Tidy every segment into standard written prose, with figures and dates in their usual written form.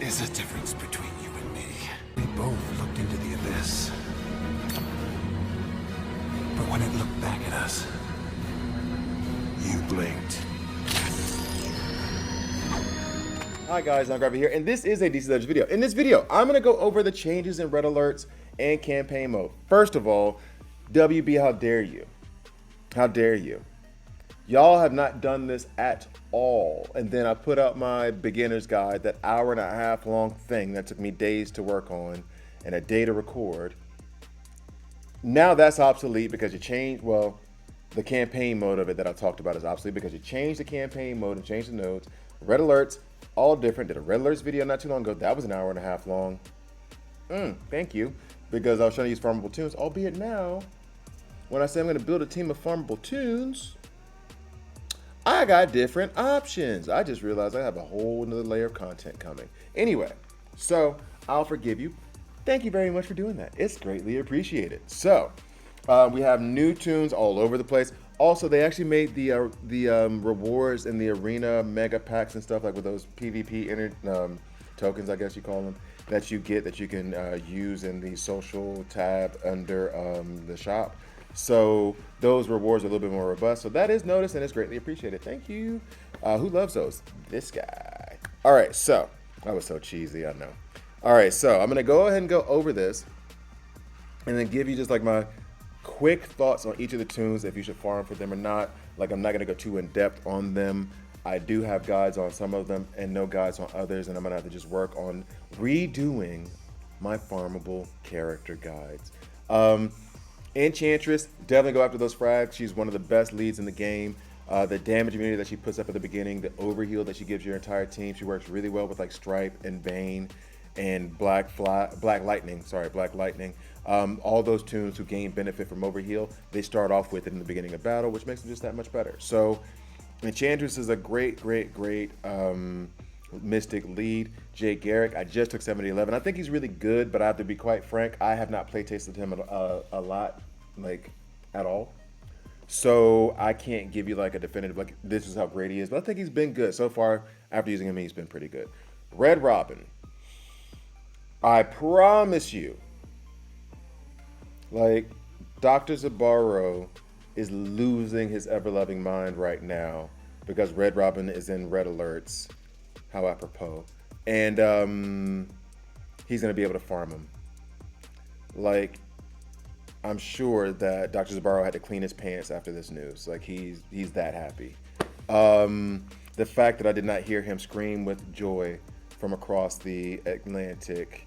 is the difference between you and me? We both looked into the abyss. But when it looked back at us, you blinked. Hi guys, I'm Gravity here, and this is a DCL video. In this video, I'm gonna go over the changes in red alerts and campaign mode. First of all, WB, how dare you? How dare you? Y'all have not done this at all. And then I put out my beginner's guide, that hour-and-a-half long thing that took me days to work on and a day to record. Now that's obsolete because you changed, well, the campaign mode of it that I talked about is obsolete because you changed the campaign mode and changed the nodes. Red alerts, all different. Did a red alerts video not too long ago. That was an hour-and-a-half long. Thank you. Because I was trying to use farmable tunes, albeit now, when I say I'm gonna build a team of farmable tunes, I got different options. I just realized I have a whole nother layer of content coming. Anyway, so I'll forgive you. Thank you very much for doing that. It's greatly appreciated. So we have new tunes all over the place. Also, they actually made the rewards in the arena mega packs and stuff, like with those PvP tokens, I guess you call them, that you get that you can use in the social tab under the shop. So those rewards are a little bit more robust. So that is noticed and it's greatly appreciated. Thank you. Who loves those? This guy. All right, so that was so cheesy, I know. All right, so I'm gonna go ahead and go over this and then give you just like my quick thoughts on each of the tunes, if you should farm for them or not. Like, I'm not gonna go too in depth on them. I do have guides on some of them and no guides on others, and I'm gonna have to just work on redoing my farmable character guides. Enchantress, definitely go after those frags. She's one of the best leads in the game. The damage immunity that she puts up at the beginning, the overheal that she gives your entire team, she works really well with like Stripe and Bane and Black Lightning. All those tunes who gain benefit from overheal, they start off with it in the beginning of battle, which makes them just that much better. So Enchantress is a great Mystic lead. Jay Garrick, I just took 70-11. I think he's really good, but I have to be quite frank, I have not play tested him a lot, like at all. So I can't give you like a definitive, like this is how great he is, but I think he's been good. So far, after using him, he's been pretty good. Red Robin, I promise you, like Dr. Zabaro is losing his ever-loving mind right now because Red Robin is in red alerts. How apropos. And he's gonna be able to farm him. Like, I'm sure that Dr. Zabaro had to clean his pants after this news. Like, he's that happy. The fact that I did not hear him scream with joy from across the Atlantic,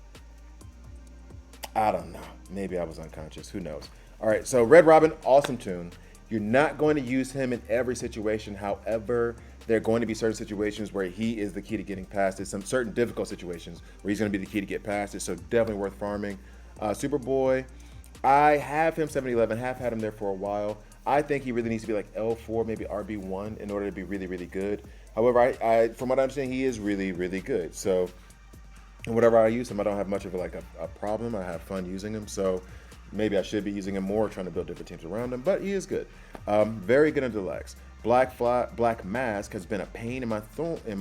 I don't know. Maybe I was unconscious, who knows? All right, so Red Robin, awesome tune. You're not going to use him in every situation. However, there are going to be certain situations where he is the key to getting past it. Some certain difficult situations where he's going to be the key to get past it. So definitely worth farming. Superboy, I have him 70-11, have had him there for a while. I think he really needs to be like L4, maybe RB1 in order to be really good. However, from what I understand, he is really good. So whatever I use him, I don't have much of a problem. I have fun using him. So maybe I should be using him more, trying to build different teams around him, but he is good. Very good in deluxe. Black Mask has been a thorn in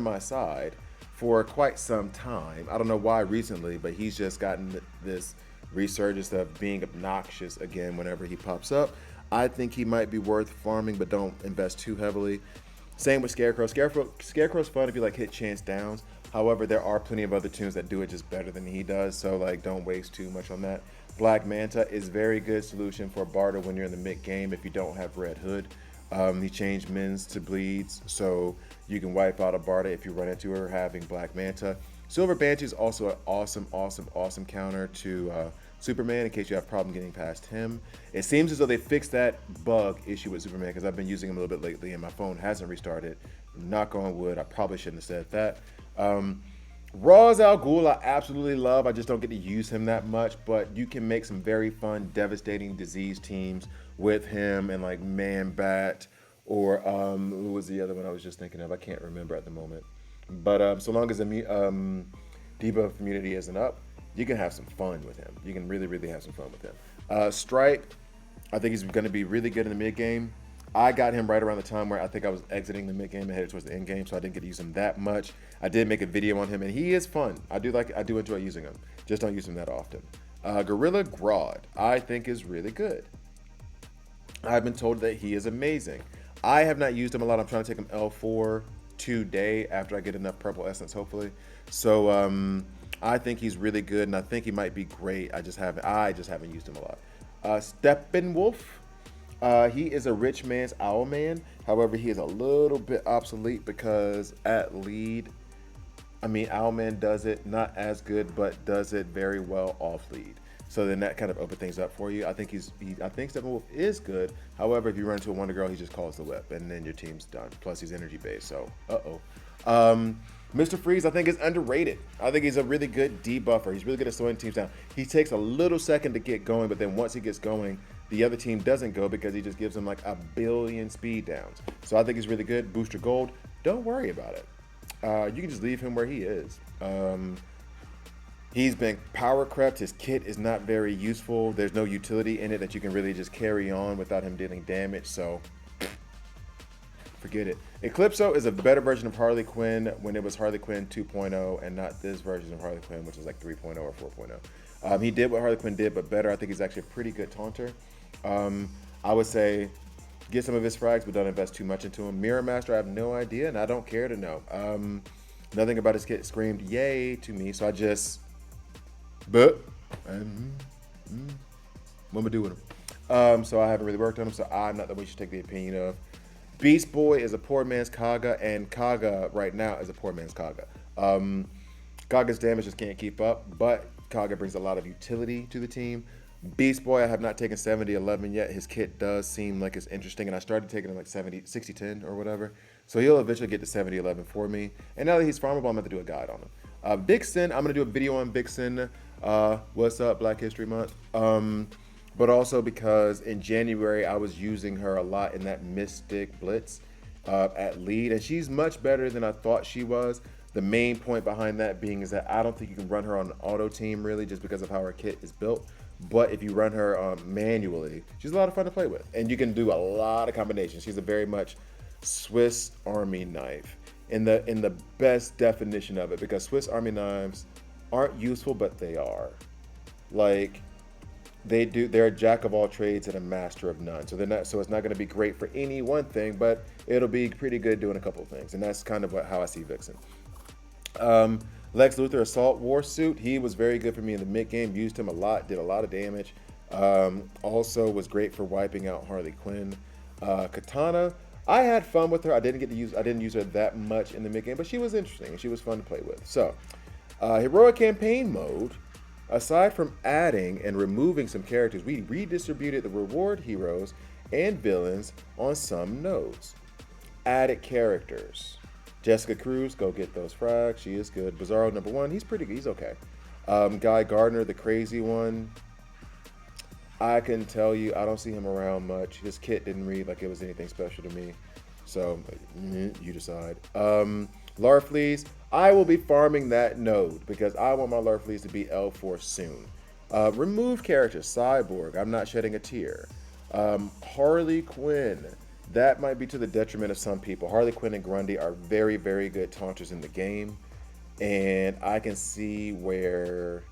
my side for quite some time. I don't know why recently, but he's just gotten this resurgence of being obnoxious again whenever he pops up. I think he might be worth farming, but don't invest too heavily. Same with Scarecrow. Scarecrow's fun if you like hit chance downs. However, there are plenty of other tunes that do it just better than he does, so like don't waste too much on that. Black Manta is very good solution for barter when you're in the mid game if you don't have Red Hood. He changed mins to bleeds, so you can wipe out a barter if you run into her having Black Manta. Silver Banshee is also an awesome counter to Superman in case you have a problem getting past him. It seems as though they fixed that bug issue with Superman because I've been using him a little bit lately and my phone hasn't restarted. Knock on wood, I probably shouldn't have said that. Ra's al Ghul I absolutely love. I just don't get to use him that much, but you can make some very fun, devastating disease teams with him and like Man-Bat or who was the other one I was just thinking of? I can't remember at the moment. But so long as the debuff immunity isn't up, you can have some fun with him. You can really have some fun with him. Stripe, I think he's going to be really good in the mid game. I got him right around the time where I think I was exiting the mid game and headed towards the end game, so I didn't get to use him that much. I did make a video on him, and he is fun. I do enjoy using him. Just don't use him that often. Gorilla Grodd, I think is really good. I've been told that he is amazing. I have not used him a lot. I'm trying to take him L4 today after I get enough purple essence, hopefully. So I think he's really good, and I think he might be great. I just haven't used him a lot. Steppenwolf. He is a rich man's owl man. However, he is a little bit obsolete because at lead, I mean, Owlman does it not as good, but does it very well off lead. So then that kind of opened things up for you. I think Steppenwolf is good. However, if you run into a Wonder Girl, he just calls the whip, and then your team's done. Plus, he's energy based. So, Mr. Freeze, I think, is underrated. I think he's a really good debuffer. He's really good at slowing teams down. He takes a little second to get going, but then once he gets going, the other team doesn't go because he just gives them like a billion speed downs. So I think he's really good. Booster Gold, don't worry about it. You can just leave him where he is. He's been power crept. His kit is not very useful. There's no utility in it that you can really just carry on without him dealing damage. So forget it. Eclipso is a better version of Harley Quinn when it was Harley Quinn 2.0 and not this version of Harley Quinn, which is like 3.0 or 4.0. He did what Harley Quinn did, but better. I think he's actually a pretty good taunter. I would say get some of his frags, but don't invest too much into him. Mirror Master, I have no idea, and I don't care to know. Nothing about his kit screamed yay to me, so I just, what am I do with him? So I haven't really worked on him, so I'm not the one you should take the opinion of. Beast Boy is a poor man's Kaga, and Kaga right now is a poor man's Kaga. Kaga's damage just can't keep up, but Kaga brings a lot of utility to the team. Beast Boy, I have not taken 70-11 yet. His kit does seem like it's interesting, and I started taking him like 60-10 or whatever. So he'll eventually get to 70-11 for me. And now that he's farmable, I'm going to do a guide on him. Vixen, I'm going to do a video on Vixen. What's up, Black History Month? But also because in January, I was using her a lot in that Mystic Blitz at lead, and she's much better than I thought she was. The main point behind that being is that I don't think you can run her on an auto team really just because of how her kit is built. But if you run her manually, she's a lot of fun to play with. And you can do a lot of combinations. She's a very much Swiss Army knife in the best definition of it, because Swiss Army knives aren't useful, but they are. Like, they're a jack of all trades and a master of none. So it's not going to be great for any one thing, but it'll be pretty good doing a couple of things. And that's kind of how I see Vixen. Lex Luthor Assault War Suit, he was very good for me in the mid game. Used him a lot, did a lot of damage. Also was great for wiping out Harley Quinn. Katana, I had fun with her. I didn't use her that much in the mid game, but she was interesting and she was fun to play with. So, heroic campaign mode. Aside from adding and removing some characters, we redistributed the reward heroes and villains on some nodes. Added characters. Jessica Cruz, go get those frags. She is good. Bizarro #1, he's pretty good. He's okay. Guy Gardner, the crazy one. I can tell you, I don't see him around much. His kit didn't read like it was anything special to me. So, you decide. Larfleeze, I will be farming that node because I want my Larfleeze to be L4 soon. Remove characters. Cyborg, I'm not shedding a tear. Harley Quinn. That might be to the detriment of some people. Harley Quinn and Grundy are very, very good taunters in the game. And I can see where,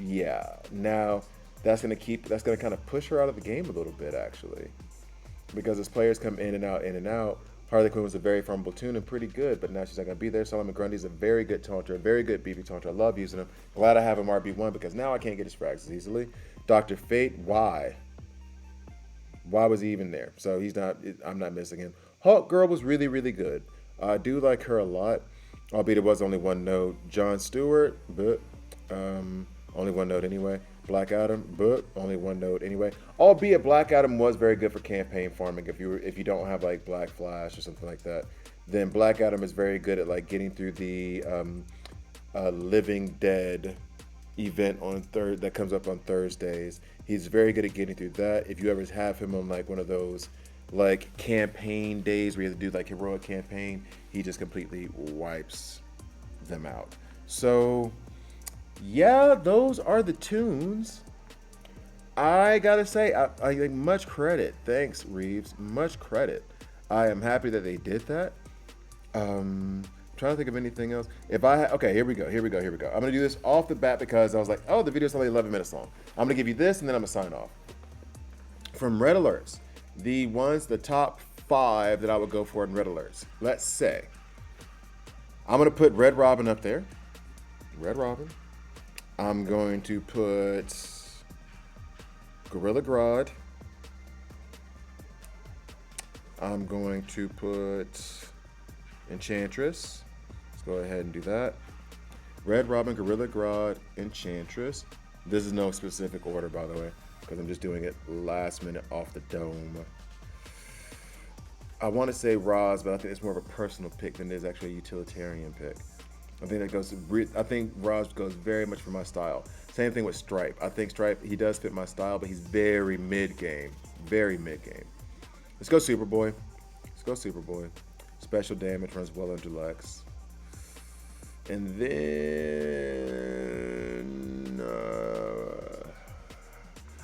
yeah. Now, that's going to kind of push her out of the game a little bit, actually. Because as players come in and out, Harley Quinn was a very farmable tune and pretty good, but now she's not going to be there. Solomon Grundy's a very good taunter, a very good BB taunter. I love using him. Glad I have him RB1 because now I can't get his frags as easily. Dr. Fate, why? Why was he even there? So I'm not missing him. Hawk Girl was really, really good. I do like her a lot, albeit it was only one node. Jon Stewart, but only one node anyway. Black Adam, but only one node anyway. Albeit Black Adam was very good for campaign farming. If you don't have like Black Flash or something like that, then Black Adam is very good at like getting through the Living Dead event that comes up on Thursdays. He's very good at getting through that. If you ever have him on like one of those like campaign days where you have to do like heroic campaign, he just completely wipes them out. So yeah, those are the tunes. I gotta say, I like much credit. Thanks, Reeves. Much credit. I am happy that they did that. Trying to think of anything else. If I okay, here we go. I'm gonna do this off the bat because I was like, oh, the video's only 11 minutes long. I'm gonna give you this and then I'm gonna sign off. From Red Alerts, the top 5 that I would go for in Red Alerts. Let's say I'm gonna put Red Robin up there. Red Robin. I'm going to put Gorilla Grodd. I'm going to put Enchantress. Let's go ahead and do that. Red Robin, Gorilla Grodd, Enchantress. This is no specific order, by the way, because I'm just doing it last minute off the dome. I want to say Roz, but I think it's more of a personal pick than it is actually a utilitarian pick. I think Roz goes very much for my style. Same thing with Stripe. I think Stripe, he does fit my style, but he's very mid-game. Very mid-game. Let's go Superboy. Special damage runs well under Lex. And then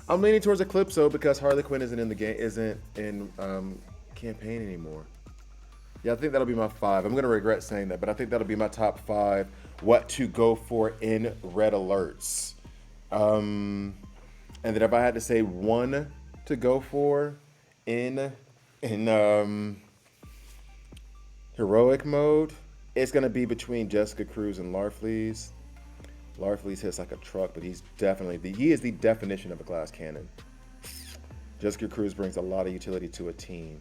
I'm leaning towards Eclipso because Harley Quinn isn't in campaign anymore. Yeah, I think that'll be my 5. I'm gonna regret saying that, but I think that'll be my top 5. What to go for in Red Alerts. And then if I had to say one to go for in heroic mode, it's gonna be between Jessica Cruz and Larfleeze. Larfleeze hits like a truck, but he is the definition of a glass cannon. Jessica Cruz brings a lot of utility to a team.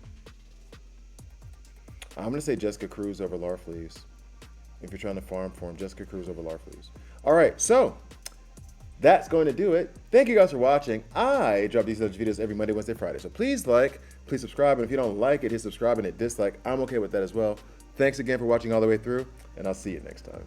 I'm going to say Jessica Cruz over Larfleeze. If you're trying to farm for him, Jessica Cruz over Larfleeze. All right, so that's going to do it. Thank you guys for watching. I drop these videos every Monday, Wednesday, Friday. So please like, please subscribe. And if you don't like it, hit subscribe and hit dislike. I'm okay with that as well. Thanks again for watching all the way through, and I'll see you next time.